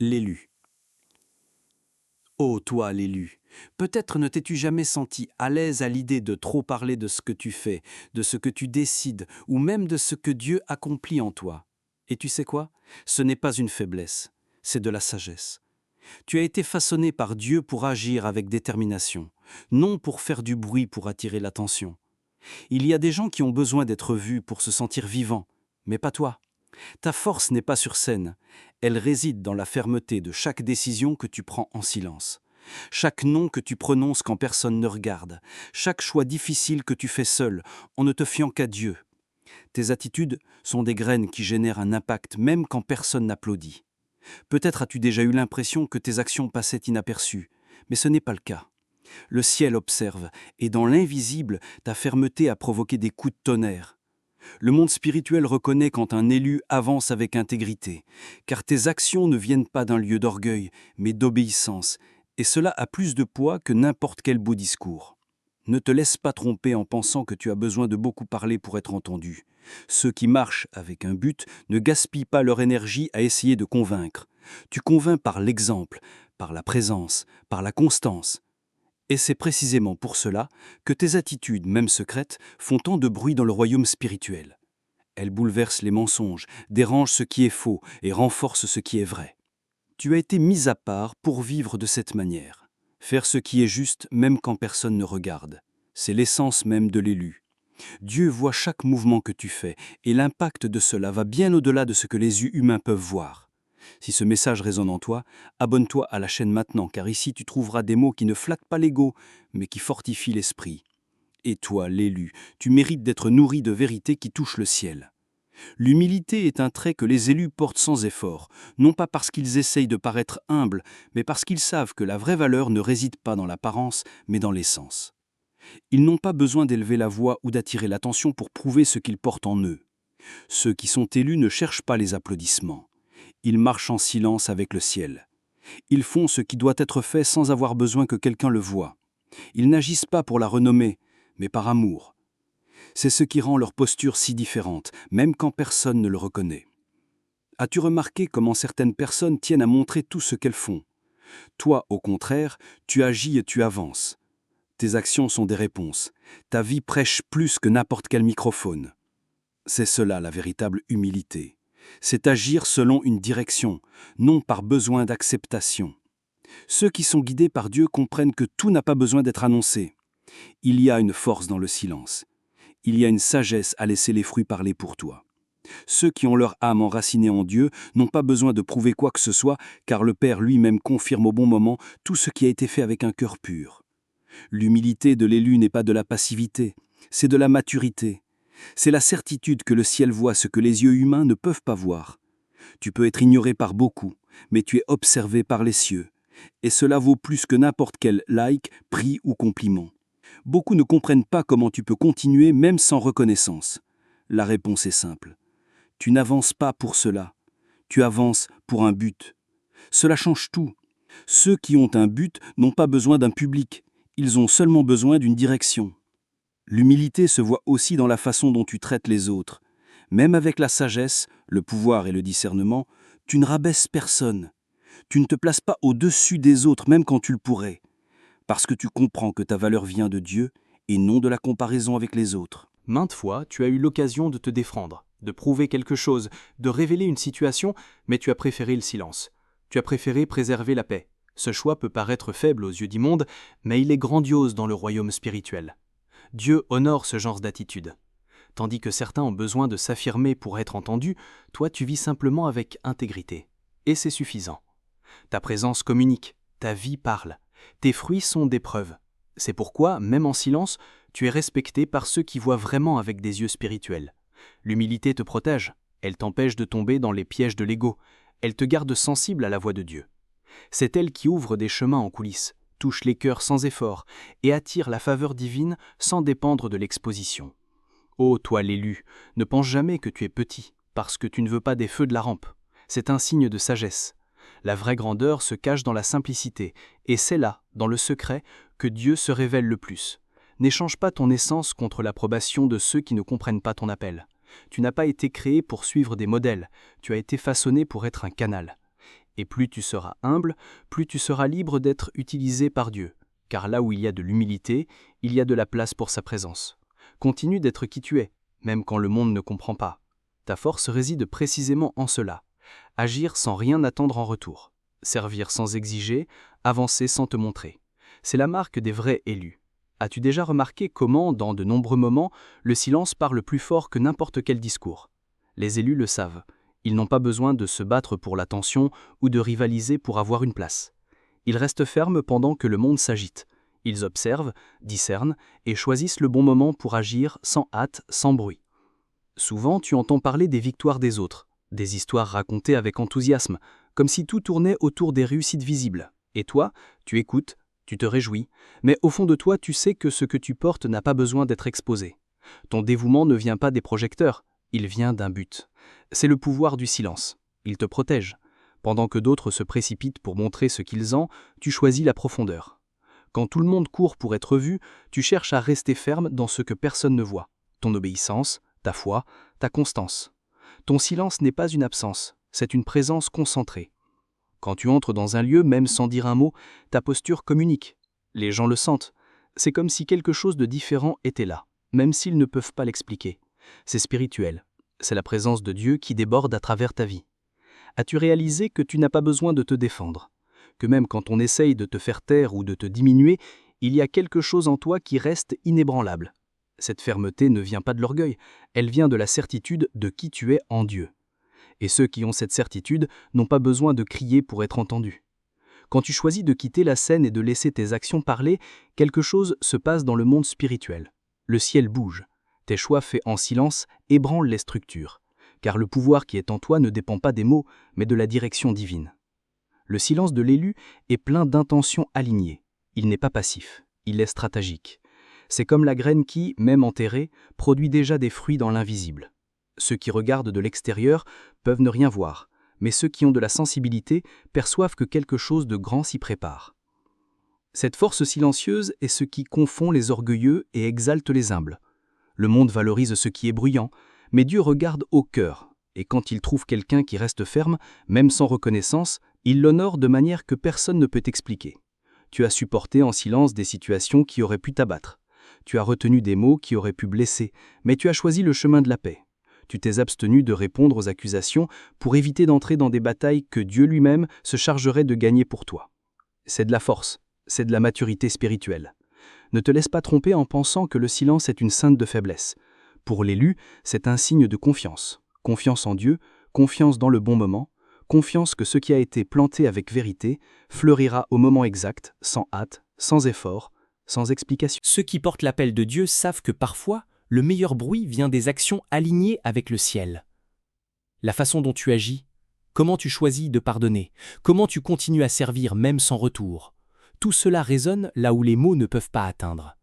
L'élu. Ô toi, l'élu, peut-être ne t'es-tu jamais senti à l'aise à l'idée de trop parler de ce que tu fais, de ce que tu décides, ou même de ce que Dieu accomplit en toi. Et tu sais quoi? Ce n'est pas une faiblesse, c'est de la sagesse. Tu as été façonné par Dieu pour agir avec détermination, non pour faire du bruit pour attirer l'attention. Il y a des gens qui ont besoin d'être vus pour se sentir vivants, mais pas toi. Ta force n'est pas sur scène, elle réside dans la fermeté de chaque décision que tu prends en silence. Chaque nom que tu prononces quand personne ne regarde, chaque choix difficile que tu fais seul, en ne te fiant qu'à Dieu. Tes attitudes sont des graines qui génèrent un impact même quand personne n'applaudit. Peut-être as-tu déjà eu l'impression que tes actions passaient inaperçues, mais ce n'est pas le cas. Le ciel observe, et dans l'invisible, ta fermeté a provoqué des coups de tonnerre. Le monde spirituel reconnaît quand un élu avance avec intégrité, car tes actions ne viennent pas d'un lieu d'orgueil, mais d'obéissance, et cela a plus de poids que n'importe quel beau discours. Ne te laisse pas tromper en pensant que tu as besoin de beaucoup parler pour être entendu. Ceux qui marchent avec un but ne gaspillent pas leur énergie à essayer de convaincre. Tu convaincs par l'exemple, par la présence, par la constance. Et c'est précisément pour cela que tes attitudes, même secrètes, font tant de bruit dans le royaume spirituel. Elles bouleversent les mensonges, dérangent ce qui est faux et renforcent ce qui est vrai. Tu as été mis à part pour vivre de cette manière. Faire ce qui est juste même quand personne ne regarde. C'est l'essence même de l'élu. Dieu voit chaque mouvement que tu fais et l'impact de cela va bien au-delà de ce que les yeux humains peuvent voir. Si ce message résonne en toi, abonne-toi à la chaîne maintenant, car ici tu trouveras des mots qui ne flattent pas l'ego, mais qui fortifient l'esprit. Et toi, l'élu, tu mérites d'être nourri de vérités qui touchent le ciel. L'humilité est un trait que les élus portent sans effort, non pas parce qu'ils essayent de paraître humbles, mais parce qu'ils savent que la vraie valeur ne réside pas dans l'apparence, mais dans l'essence. Ils n'ont pas besoin d'élever la voix ou d'attirer l'attention pour prouver ce qu'ils portent en eux. Ceux qui sont élus ne cherchent pas les applaudissements. Ils marchent en silence avec le ciel. Ils font ce qui doit être fait sans avoir besoin que quelqu'un le voie. Ils n'agissent pas pour la renommée, mais par amour. C'est ce qui rend leur posture si différente, même quand personne ne le reconnaît. As-tu remarqué comment certaines personnes tiennent à montrer tout ce qu'elles font? Toi, au contraire, tu agis et tu avances. Tes actions sont des réponses. Ta vie prêche plus que n'importe quel microphone. C'est cela la véritable humilité. C'est agir selon une direction, non par besoin d'acceptation. Ceux qui sont guidés par Dieu comprennent que tout n'a pas besoin d'être annoncé. Il y a une force dans le silence. Il y a une sagesse à laisser les fruits parler pour toi. Ceux qui ont leur âme enracinée en Dieu n'ont pas besoin de prouver quoi que ce soit, car le Père lui-même confirme au bon moment tout ce qui a été fait avec un cœur pur. L'humilité de l'élu n'est pas de la passivité, c'est de la maturité. C'est la certitude que le ciel voit ce que les yeux humains ne peuvent pas voir. Tu peux être ignoré par beaucoup, mais tu es observé par les cieux. Et cela vaut plus que n'importe quel like, prix ou compliment. Beaucoup ne comprennent pas comment tu peux continuer même sans reconnaissance. La réponse est simple. Tu n'avances pas pour cela. Tu avances pour un but. Cela change tout. Ceux qui ont un but n'ont pas besoin d'un public. Ils ont seulement besoin d'une direction. L'humilité se voit aussi dans la façon dont tu traites les autres. Même avec la sagesse, le pouvoir et le discernement, tu ne rabaisses personne. Tu ne te places pas au-dessus des autres, même quand tu le pourrais, parce que tu comprends que ta valeur vient de Dieu et non de la comparaison avec les autres. Maintes fois, tu as eu l'occasion de te défendre, de prouver quelque chose, de révéler une situation, mais tu as préféré le silence. Tu as préféré préserver la paix. Ce choix peut paraître faible aux yeux du monde, mais il est grandiose dans le royaume spirituel. Dieu honore ce genre d'attitude. Tandis que certains ont besoin de s'affirmer pour être entendus, toi tu vis simplement avec intégrité. Et c'est suffisant. Ta présence communique, ta vie parle, tes fruits sont des preuves. C'est pourquoi, même en silence, tu es respecté par ceux qui voient vraiment avec des yeux spirituels. L'humilité te protège, elle t'empêche de tomber dans les pièges de l'ego, elle te garde sensible à la voix de Dieu. C'est elle qui ouvre des chemins en coulisses, touche les cœurs sans effort et attire la faveur divine sans dépendre de l'exposition. Ô toi l'élu, ne pense jamais que tu es petit, parce que tu ne veux pas des feux de la rampe. C'est un signe de sagesse. La vraie grandeur se cache dans la simplicité, et c'est là, dans le secret, que Dieu se révèle le plus. N'échange pas ton essence contre l'approbation de ceux qui ne comprennent pas ton appel. Tu n'as pas été créé pour suivre des modèles, tu as été façonné pour être un canal. Et plus tu seras humble, plus tu seras libre d'être utilisé par Dieu. Car là où il y a de l'humilité, il y a de la place pour sa présence. Continue d'être qui tu es, même quand le monde ne comprend pas. Ta force réside précisément en cela. Agir sans rien attendre en retour. Servir sans exiger, avancer sans te montrer. C'est la marque des vrais élus. As-tu déjà remarqué comment, dans de nombreux moments, le silence parle plus fort que n'importe quel discours? Les élus le savent. Ils n'ont pas besoin de se battre pour l'attention ou de rivaliser pour avoir une place. Ils restent fermes pendant que le monde s'agite. Ils observent, discernent et choisissent le bon moment pour agir sans hâte, sans bruit. Souvent, tu entends parler des victoires des autres, des histoires racontées avec enthousiasme, comme si tout tournait autour des réussites visibles. Et toi, tu écoutes, tu te réjouis, mais au fond de toi, tu sais que ce que tu portes n'a pas besoin d'être exposé. Ton dévouement ne vient pas des projecteurs, il vient d'un but. C'est le pouvoir du silence. Il te protège. Pendant que d'autres se précipitent pour montrer ce qu'ils ont, tu choisis la profondeur. Quand tout le monde court pour être vu, tu cherches à rester ferme dans ce que personne ne voit. Ton obéissance, ta foi, ta constance. Ton silence n'est pas une absence, c'est une présence concentrée. Quand tu entres dans un lieu, même sans dire un mot, ta posture communique. Les gens le sentent. C'est comme si quelque chose de différent était là, même s'ils ne peuvent pas l'expliquer. C'est spirituel. C'est la présence de Dieu qui déborde à travers ta vie. As-tu réalisé que tu n'as pas besoin de te défendre? Que même quand on essaye de te faire taire ou de te diminuer, il y a quelque chose en toi qui reste inébranlable. Cette fermeté ne vient pas de l'orgueil, elle vient de la certitude de qui tu es en Dieu. Et ceux qui ont cette certitude n'ont pas besoin de crier pour être entendus. Quand tu choisis de quitter la scène et de laisser tes actions parler, quelque chose se passe dans le monde spirituel. Le ciel bouge. Tes choix faits en silence ébranlent les structures, car le pouvoir qui est en toi ne dépend pas des mots, mais de la direction divine. Le silence de l'élu est plein d'intentions alignées. Il n'est pas passif, il est stratégique. C'est comme la graine qui, même enterrée, produit déjà des fruits dans l'invisible. Ceux qui regardent de l'extérieur peuvent ne rien voir, mais ceux qui ont de la sensibilité perçoivent que quelque chose de grand s'y prépare. Cette force silencieuse est ce qui confond les orgueilleux et exalte les humbles. Le monde valorise ce qui est bruyant, mais Dieu regarde au cœur, et quand il trouve quelqu'un qui reste ferme, même sans reconnaissance, il l'honore de manière que personne ne peut expliquer. Tu as supporté en silence des situations qui auraient pu t'abattre. Tu as retenu des mots qui auraient pu blesser, mais tu as choisi le chemin de la paix. Tu t'es abstenu de répondre aux accusations pour éviter d'entrer dans des batailles que Dieu lui-même se chargerait de gagner pour toi. C'est de la force, c'est de la maturité spirituelle. Ne te laisse pas tromper en pensant que le silence est une seinte de faiblesse. Pour l'élu, c'est un signe de confiance. Confiance en Dieu, confiance dans le bon moment, confiance que ce qui a été planté avec vérité fleurira au moment exact, sans hâte, sans effort, sans explication. Ceux qui portent l'appel de Dieu savent que parfois, le meilleur bruit vient des actions alignées avec le ciel. La façon dont tu agis, comment tu choisis de pardonner, comment tu continues à servir même sans retour, tout cela résonne là où les mots ne peuvent pas atteindre.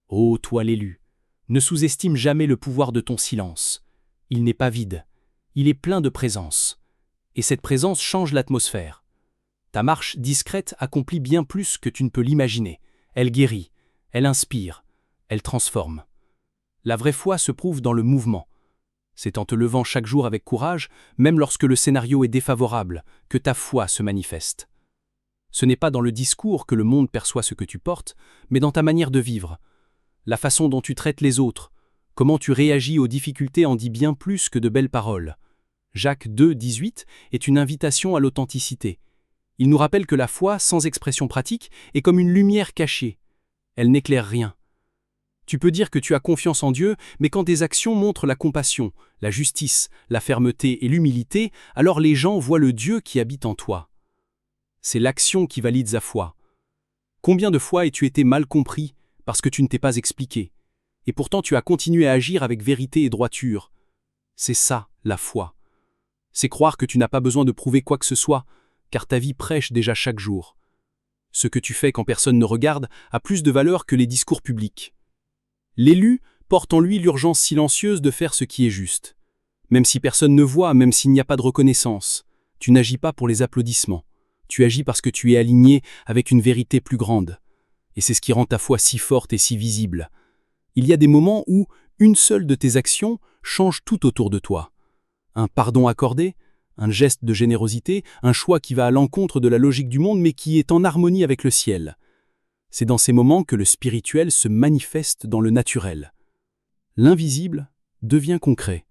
Ô toi l'élu, ne sous-estime jamais le pouvoir de ton silence. Il n'est pas vide, il est plein de présence. Et cette présence change l'atmosphère. Ta marche discrète accomplit bien plus que tu ne peux l'imaginer. Elle guérit, elle inspire, elle transforme. La vraie foi se prouve dans le mouvement. C'est en te levant chaque jour avec courage, même lorsque le scénario est défavorable, que ta foi se manifeste. Ce n'est pas dans le discours que le monde perçoit ce que tu portes, mais dans ta manière de vivre. La façon dont tu traites les autres, comment tu réagis aux difficultés en dit bien plus que de belles paroles. Jacques 2, 18 est une invitation à l'authenticité. Il nous rappelle que la foi, sans expression pratique, est comme une lumière cachée. Elle n'éclaire rien. Tu peux dire que tu as confiance en Dieu, mais quand tes actions montrent la compassion, la justice, la fermeté et l'humilité, alors les gens voient le Dieu qui habite en toi. C'est l'action qui valide ta foi. Combien de fois as-tu été mal compris parce que tu ne t'es pas expliqué, et pourtant tu as continué à agir avec vérité et droiture? C'est ça, la foi. C'est croire que tu n'as pas besoin de prouver quoi que ce soit, car ta vie prêche déjà chaque jour. Ce que tu fais quand personne ne regarde a plus de valeur que les discours publics. L'élu porte en lui l'urgence silencieuse de faire ce qui est juste. Même si personne ne voit, même s'il n'y a pas de reconnaissance, tu n'agis pas pour les applaudissements. Tu agis parce que tu es aligné avec une vérité plus grande. Et c'est ce qui rend ta foi si forte et si visible. Il y a des moments où une seule de tes actions change tout autour de toi. Un pardon accordé, un geste de générosité, un choix qui va à l'encontre de la logique du monde mais qui est en harmonie avec le ciel. C'est dans ces moments que le spirituel se manifeste dans le naturel. L'invisible devient concret.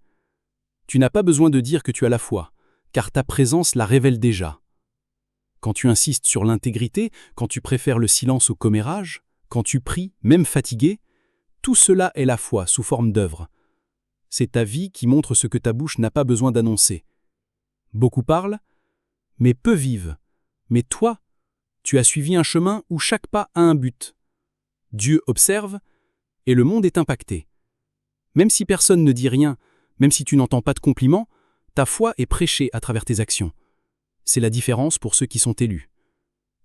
Tu n'as pas besoin de dire que tu as la foi, car ta présence la révèle déjà. Quand tu insistes sur l'intégrité, quand tu préfères le silence au commérage, quand tu pries, même fatigué, tout cela est la foi sous forme d'œuvre. C'est ta vie qui montre ce que ta bouche n'a pas besoin d'annoncer. Beaucoup parlent, mais peu vivent. Mais toi, tu as suivi un chemin où chaque pas a un but. Dieu observe et le monde est impacté. Même si personne ne dit rien, même si tu n'entends pas de compliments, ta foi est prêchée à travers tes actions. C'est la différence pour ceux qui sont élus.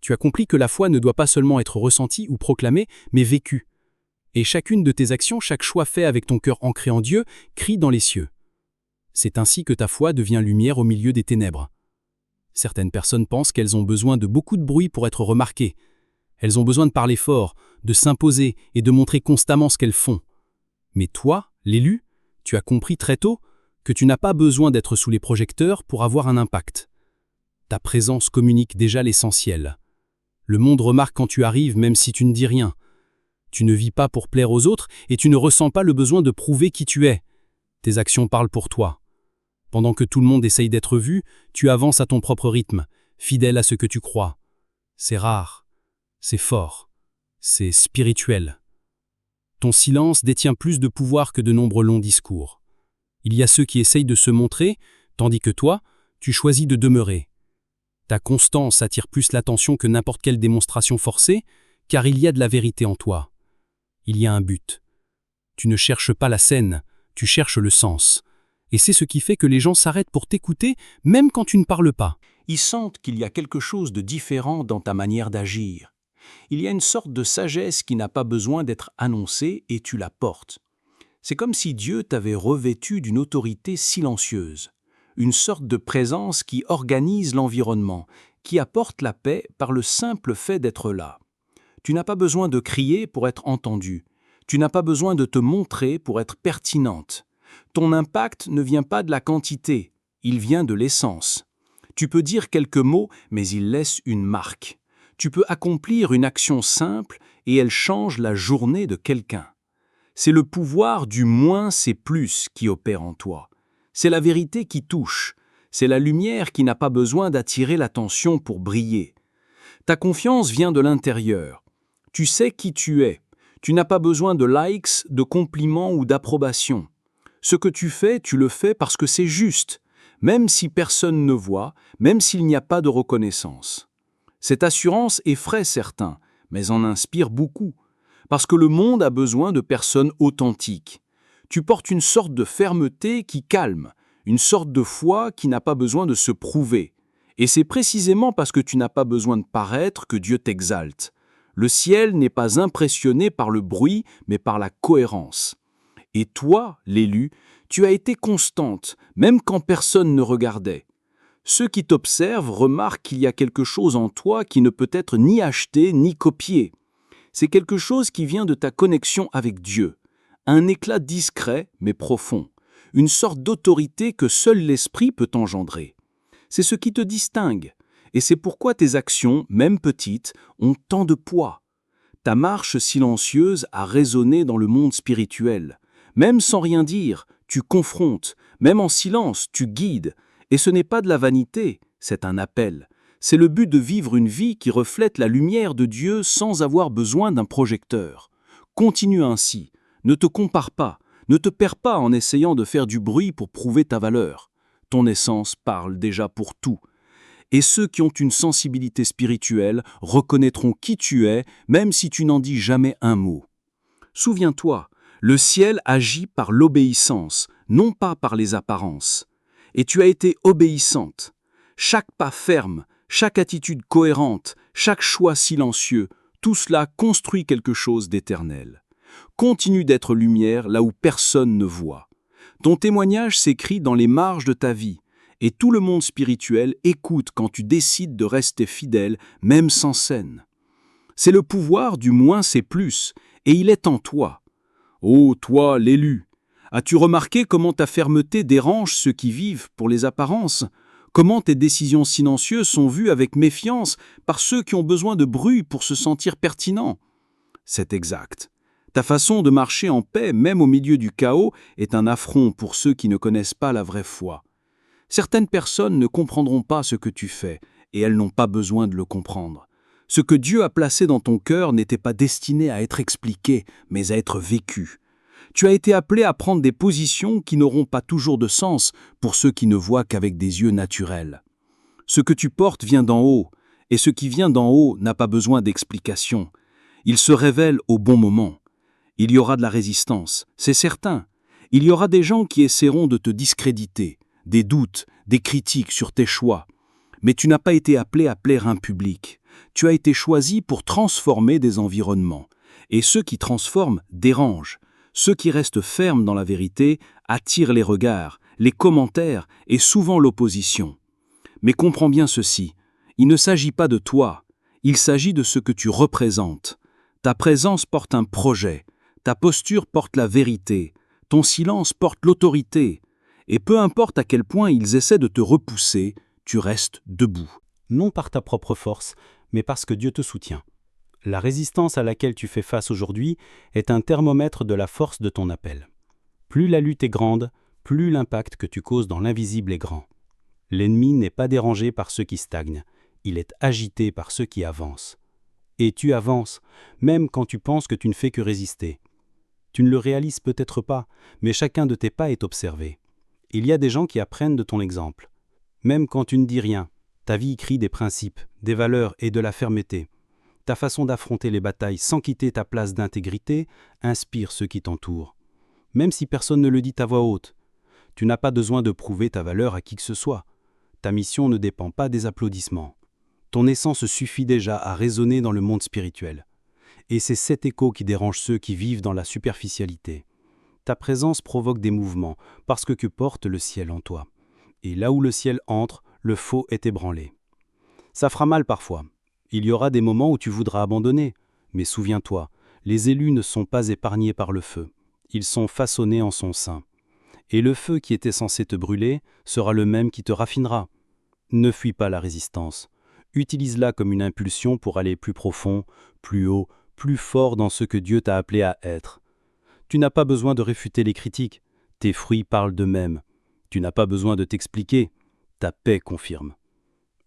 Tu as compris que la foi ne doit pas seulement être ressentie ou proclamée, mais vécue. Et chacune de tes actions, chaque choix fait avec ton cœur ancré en Dieu, crie dans les cieux. C'est ainsi que ta foi devient lumière au milieu des ténèbres. Certaines personnes pensent qu'elles ont besoin de beaucoup de bruit pour être remarquées. Elles ont besoin de parler fort, de s'imposer et de montrer constamment ce qu'elles font. Mais toi, l'élu, tu as compris très tôt que tu n'as pas besoin d'être sous les projecteurs pour avoir un impact. Ta présence communique déjà l'essentiel. Le monde remarque quand tu arrives même si tu ne dis rien. Tu ne vis pas pour plaire aux autres et tu ne ressens pas le besoin de prouver qui tu es. Tes actions parlent pour toi. Pendant que tout le monde essaye d'être vu, tu avances à ton propre rythme, fidèle à ce que tu crois. C'est rare, c'est fort, c'est spirituel. Ton silence détient plus de pouvoir que de nombreux longs discours. Il y a ceux qui essayent de se montrer, tandis que toi, tu choisis de demeurer. Ta constance attire plus l'attention que n'importe quelle démonstration forcée, car il y a de la vérité en toi. Il y a un but. Tu ne cherches pas la scène, tu cherches le sens. Et c'est ce qui fait que les gens s'arrêtent pour t'écouter, même quand tu ne parles pas. Ils sentent qu'il y a quelque chose de différent dans ta manière d'agir. Il y a une sorte de sagesse qui n'a pas besoin d'être annoncée et tu la portes. C'est comme si Dieu t'avait revêtu d'une autorité silencieuse, une sorte de présence qui organise l'environnement, qui apporte la paix par le simple fait d'être là. Tu n'as pas besoin de crier pour être entendu. Tu n'as pas besoin de te montrer pour être pertinente. Ton impact ne vient pas de la quantité, il vient de l'essence. Tu peux dire quelques mots, mais ils laissent une marque. Tu peux accomplir une action simple et elle change la journée de quelqu'un. C'est le pouvoir du moins c'est plus qui opère en toi. C'est la vérité qui touche. C'est la lumière qui n'a pas besoin d'attirer l'attention pour briller. Ta confiance vient de l'intérieur. Tu sais qui tu es. Tu n'as pas besoin de likes, de compliments ou d'approbation. Ce que tu fais, tu le fais parce que c'est juste, même si personne ne voit, même s'il n'y a pas de reconnaissance. Cette assurance effraie certains, mais en inspire beaucoup, parce que le monde a besoin de personnes authentiques. Tu portes une sorte de fermeté qui calme, une sorte de foi qui n'a pas besoin de se prouver. Et c'est précisément parce que tu n'as pas besoin de paraître que Dieu t'exalte. Le ciel n'est pas impressionné par le bruit, mais par la cohérence. Et toi, l'élu, tu as été constante, même quand personne ne regardait. Ceux qui t'observent remarquent qu'il y a quelque chose en toi qui ne peut être ni acheté ni copié. C'est quelque chose qui vient de ta connexion avec Dieu. Un éclat discret mais profond. Une sorte d'autorité que seul l'esprit peut engendrer. C'est ce qui te distingue. Et c'est pourquoi tes actions, même petites, ont tant de poids. Ta marche silencieuse a résonné dans le monde spirituel. Même sans rien dire, tu confrontes. Même en silence, tu guides. Et ce n'est pas de la vanité, c'est un appel. C'est le but de vivre une vie qui reflète la lumière de Dieu sans avoir besoin d'un projecteur. Continue ainsi. Ne te compare pas. Ne te perds pas en essayant de faire du bruit pour prouver ta valeur. Ton essence parle déjà pour tout. Et ceux qui ont une sensibilité spirituelle reconnaîtront qui tu es, même si tu n'en dis jamais un mot. Souviens-toi, le ciel agit par l'obéissance, non pas par les apparences. Et tu as été obéissante. Chaque pas ferme, chaque attitude cohérente, chaque choix silencieux, tout cela construit quelque chose d'éternel. Continue d'être lumière là où personne ne voit. Ton témoignage s'écrit dans les marges de ta vie, et tout le monde spirituel écoute quand tu décides de rester fidèle, même sans scène. C'est le pouvoir du moins c'est plus, et il est en toi. Ô toi, l'élu, as-tu remarqué comment ta fermeté dérange ceux qui vivent pour les apparences ? Comment tes décisions silencieuses sont vues avec méfiance par ceux qui ont besoin de bruit pour se sentir pertinents. C'est exact. Ta façon de marcher en paix, même au milieu du chaos, est un affront pour ceux qui ne connaissent pas la vraie foi. Certaines personnes ne comprendront pas ce que tu fais, et elles n'ont pas besoin de le comprendre. Ce que Dieu a placé dans ton cœur n'était pas destiné à être expliqué, mais à être vécu. Tu as été appelé à prendre des positions qui n'auront pas toujours de sens pour ceux qui ne voient qu'avec des yeux naturels. Ce que tu portes vient d'en haut, et ce qui vient d'en haut n'a pas besoin d'explication. Il se révèle au bon moment. Il y aura de la résistance, c'est certain. Il y aura des gens qui essaieront de te discréditer, des doutes, des critiques sur tes choix. Mais tu n'as pas été appelé à plaire un public. Tu as été choisi pour transformer des environnements. Et ceux qui transforment dérangent. Ceux qui restent fermes dans la vérité attirent les regards, les commentaires et souvent l'opposition. Mais comprends bien ceci, il ne s'agit pas de toi, il s'agit de ce que tu représentes. Ta présence porte un projet, ta posture porte la vérité, ton silence porte l'autorité. Et peu importe à quel point ils essaient de te repousser, tu restes debout. Non par ta propre force, mais parce que Dieu te soutient. La résistance à laquelle tu fais face aujourd'hui est un thermomètre de la force de ton appel. Plus la lutte est grande, plus l'impact que tu causes dans l'invisible est grand. L'ennemi n'est pas dérangé par ceux qui stagnent, il est agité par ceux qui avancent. Et tu avances, même quand tu penses que tu ne fais que résister. Tu ne le réalises peut-être pas, mais chacun de tes pas est observé. Il y a des gens qui apprennent de ton exemple. Même quand tu ne dis rien, ta vie crie des principes, des valeurs et de la fermeté. Ta façon d'affronter les batailles sans quitter ta place d'intégrité inspire ceux qui t'entourent. Même si personne ne le dit à voix haute, tu n'as pas besoin de prouver ta valeur à qui que ce soit. Ta mission ne dépend pas des applaudissements. Ton essence suffit déjà à résonner dans le monde spirituel. Et c'est cet écho qui dérange ceux qui vivent dans la superficialité. Ta présence provoque des mouvements parce que porte le ciel en toi. Et là où le ciel entre, le faux est ébranlé. Ça fera mal parfois. Il y aura des moments où tu voudras abandonner. Mais souviens-toi, les élus ne sont pas épargnés par le feu. Ils sont façonnés en son sein. Et le feu qui était censé te brûler sera le même qui te raffinera. Ne fuis pas la résistance. Utilise-la comme une impulsion pour aller plus profond, plus haut, plus fort dans ce que Dieu t'a appelé à être. Tu n'as pas besoin de réfuter les critiques. Tes fruits parlent d'eux-mêmes. Tu n'as pas besoin de t'expliquer. Ta paix confirme.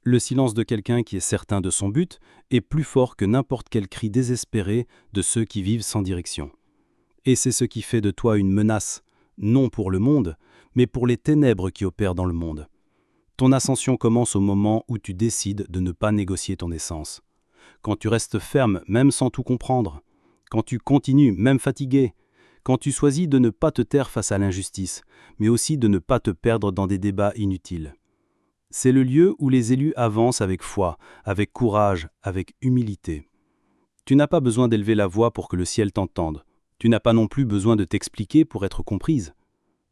Le silence de quelqu'un qui est certain de son but est plus fort que n'importe quel cri désespéré de ceux qui vivent sans direction. Et c'est ce qui fait de toi une menace, non pour le monde, mais pour les ténèbres qui opèrent dans le monde. Ton ascension commence au moment où tu décides de ne pas négocier ton essence. Quand tu restes ferme même sans tout comprendre. Quand tu continues même fatigué. Quand tu choisis de ne pas te taire face à l'injustice, mais aussi de ne pas te perdre dans des débats inutiles. C'est le lieu où les élus avancent avec foi, avec courage, avec humilité. Tu n'as pas besoin d'élever la voix pour que le ciel t'entende. Tu n'as pas non plus besoin de t'expliquer pour être comprise.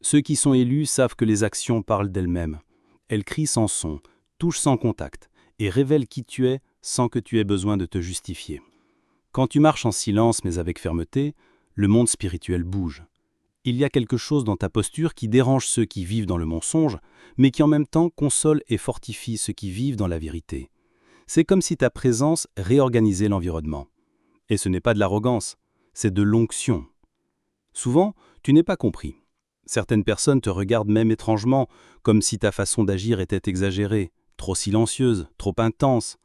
Ceux qui sont élus savent que les actions parlent d'elles-mêmes. Elles crient sans son, touchent sans contact, et révèlent qui tu es sans que tu aies besoin de te justifier. Quand tu marches en silence mais avec fermeté, le monde spirituel bouge. Il y a quelque chose dans ta posture qui dérange ceux qui vivent dans le mensonge, mais qui en même temps console et fortifie ceux qui vivent dans la vérité. C'est comme si ta présence réorganisait l'environnement. Et ce n'est pas de l'arrogance, c'est de l'onction. Souvent, tu n'es pas compris. Certaines personnes te regardent même étrangement, comme si ta façon d'agir était exagérée, trop silencieuse, trop intense.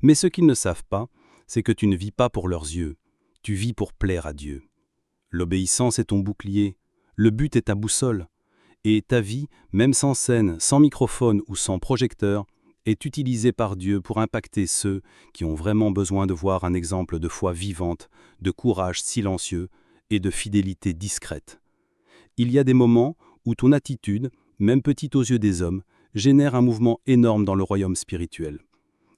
Mais ce qu'ils ne savent pas, c'est que tu ne vis pas pour leurs yeux, tu vis pour plaire à Dieu. L'obéissance est ton bouclier, le but est ta boussole, et ta vie, même sans scène, sans microphone ou sans projecteur, est utilisée par Dieu pour impacter ceux qui ont vraiment besoin de voir un exemple de foi vivante, de courage silencieux et de fidélité discrète. Il y a des moments où ton attitude, même petite aux yeux des hommes, génère un mouvement énorme dans le royaume spirituel.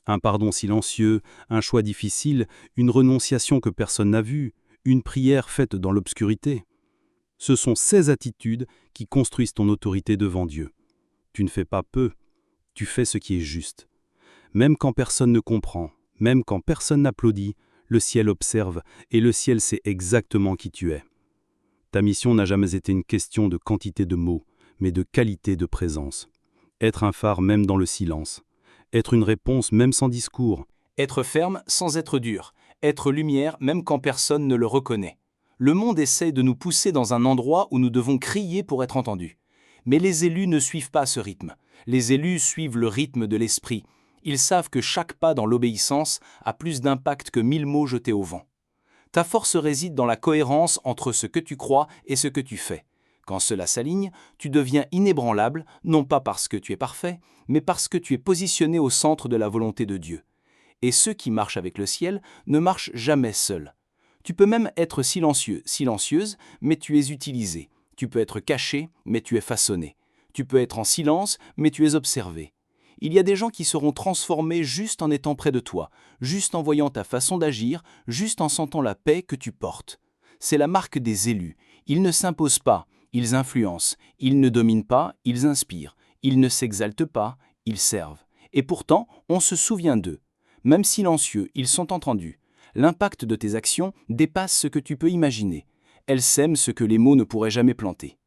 Un pardon silencieux, un choix difficile, une renonciation que personne n'a vue, une prière faite dans l'obscurité. Ce sont ces attitudes qui construisent ton autorité devant Dieu. Tu ne fais pas peu, tu fais ce qui est juste. Même quand personne ne comprend, même quand personne n'applaudit, le ciel observe et le ciel sait exactement qui tu es. Ta mission n'a jamais été une question de quantité de mots, mais de qualité de présence. Être un phare même dans le silence. Être une réponse même sans discours. Être ferme sans être dur. Être lumière même quand personne ne le reconnaît. Le monde essaie de nous pousser dans un endroit où nous devons crier pour être entendus. Mais les élus ne suivent pas ce rythme. Les élus suivent le rythme de l'esprit. Ils savent que chaque pas dans l'obéissance a plus d'impact que 1000 mots jetés au vent. Ta force réside dans la cohérence entre ce que tu crois et ce que tu fais. Quand cela s'aligne, tu deviens inébranlable, non pas parce que tu es parfait, mais parce que tu es positionné au centre de la volonté de Dieu. Et ceux qui marchent avec le ciel ne marchent jamais seuls. Tu peux même être silencieux, silencieuse, mais tu es utilisé. Tu peux être caché, mais tu es façonné. Tu peux être en silence, mais tu es observé. Il y a des gens qui seront transformés juste en étant près de toi, juste en voyant ta façon d'agir, juste en sentant la paix que tu portes. C'est la marque des élus. Ils ne s'imposent pas, ils influencent. Ils ne dominent pas, ils inspirent. Ils ne s'exaltent pas, ils servent. Et pourtant, on se souvient d'eux. Même silencieux, ils sont entendus. L'impact de tes actions dépasse ce que tu peux imaginer. Elles sèment ce que les mots ne pourraient jamais planter.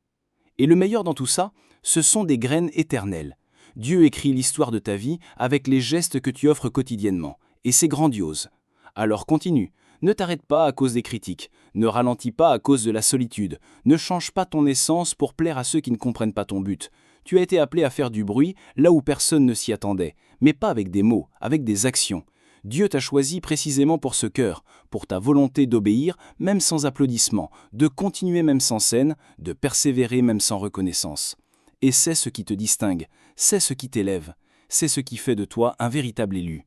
Et le meilleur dans tout ça, ce sont des graines éternelles. Dieu écrit l'histoire de ta vie avec les gestes que tu offres quotidiennement. Et c'est grandiose. Alors continue. Ne t'arrête pas à cause des critiques. Ne ralentis pas à cause de la solitude. Ne change pas ton essence pour plaire à ceux qui ne comprennent pas ton but. Tu as été appelé à faire du bruit là où personne ne s'y attendait. Mais pas avec des mots, avec des actions. Dieu t'a choisi précisément pour ce cœur, pour ta volonté d'obéir même sans applaudissements, de continuer même sans scène, de persévérer même sans reconnaissance. Et c'est ce qui te distingue, c'est ce qui t'élève, c'est ce qui fait de toi un véritable élu.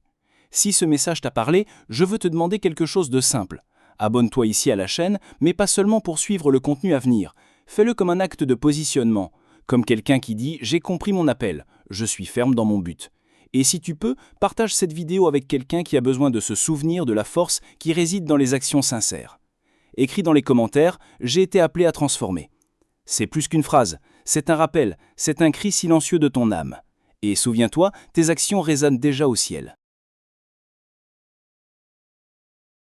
Si ce message t'a parlé, je veux te demander quelque chose de simple. Abonne-toi ici à la chaîne, mais pas seulement pour suivre le contenu à venir. Fais-le comme un acte de positionnement, comme quelqu'un qui dit « J'ai compris mon appel, je suis ferme dans mon but ». Et si tu peux, partage cette vidéo avec quelqu'un qui a besoin de se souvenir de la force qui réside dans les actions sincères. Écris dans les commentaires « J'ai été appelé à transformer ». C'est plus qu'une phrase, c'est un rappel, c'est un cri silencieux de ton âme. Et souviens-toi, tes actions résonnent déjà au ciel.